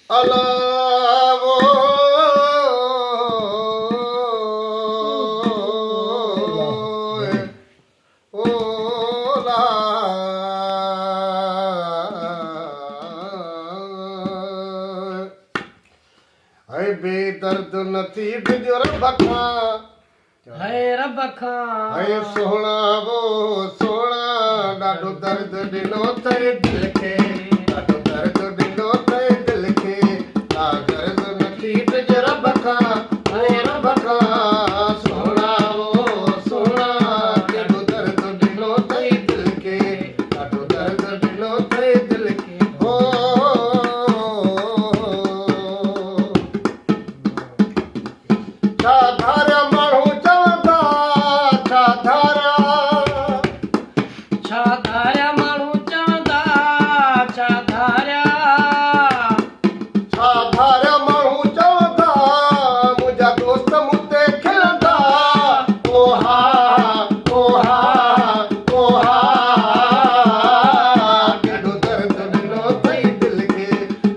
अलावो ओला है बेदर्द नथी बिजो रब खां है रब खां है सोहणा वो सोहणा ॾाढो दर्द ॾिनो अथई दिल खे ॾाढो दर्द ॾिनो अथई दिल खे आ गर्द नथी बिजो रब खां है रब खां सोहणा वो सोहणा ॾाढो दर्द ॾिनो अथई दिल खे ॾाढो दर्द ॾिनो अथई दिल खे हो छा धारिया माण्हू चवंदा छा धारिया छा धारिया माण्हू चवंदा छा धारिया माण्हू चवंदा मुंहिंजा दोस्त मूं ते खिलंदा ओहा ओहा ओहा केॾो दर्द ॾिनो अथई दिल खे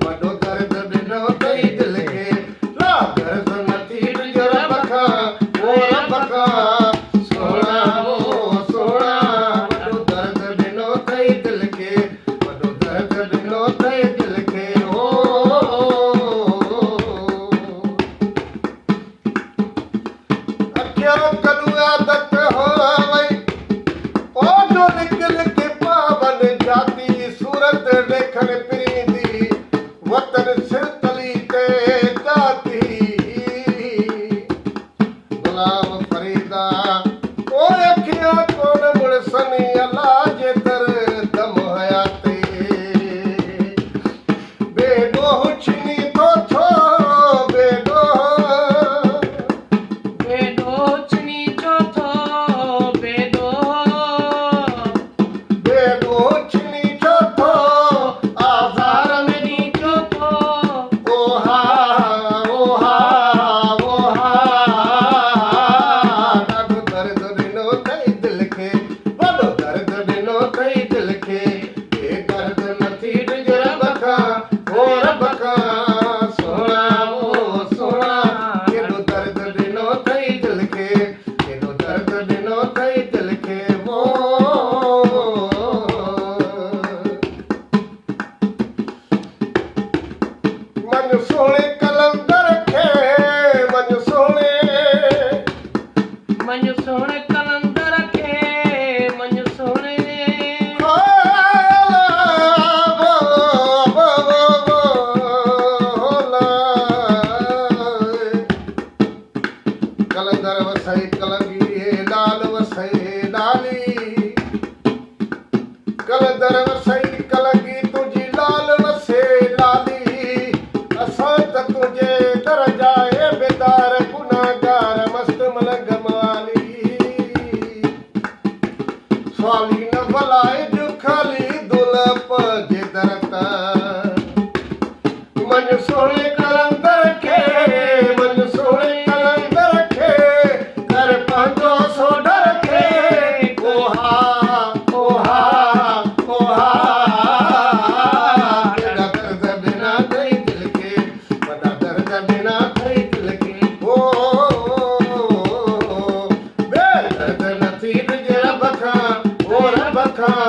वॾो दर्द ॾिनो अथई दिल खे ला गर्द नथी ॾिजो रब खां ओ रब खां सोहणा वो सोहणा वॾो दर्द ॾिनो अथई दिल खे वॾो दर्द ॾिनो अथई दिल खे ओ अखियां कॾूं आदत हो वई ओ जो लिक लिक पावन जाती सूरत ॾेखण पिरींदी वतन सिर तली ते जाती गुलाम फरीदा ओ अखियां कोन मुड़सनी अल्लाह जे दर दम हयाती बेडोह छिनी तो छो बेडोह बेडो चनी चोथो बेडो छिनी चोथो आज़ार में मेरी चोथो ओहा ओहा ओहा ॾाढो दर्द ॾिनो अथई दिल खे वॾो दर्द ॾिनो अथई दिल खे हे दर्द नथी ॾिज रब खां ओ रब खां सोहणा वो सोहणा केॾो दर्द ॾिनो अथई दिल खे केॾो दर्द ॾिनो अथई दिल खे वो मन सोहणे कलंदर खे मन सोहणे मन सोहणे कलंदर खे मन सोहणे कलंदर वसई कलंगी लाल वसई लाली कलंदर वसई कलंगी तुंहिंजी लाल वसे लाली असां त तुंहिंजे दर जा ए बेदार गुनाहगार मस्त मलंग माली स्वाली न भलाए जो खाली दुलप जे दर तां मन सोहणे कलंदर खे मन सोहणे कलंदर खे कर पंहिंजो सो डर खे ओहा ओहा ओहा केॾा दर्द ॾिना अथई दिल खे वॾा दर्द ॾिना अथई दिल खे ओ बेदर्द नथी ॾिज रब खां ओ रब खां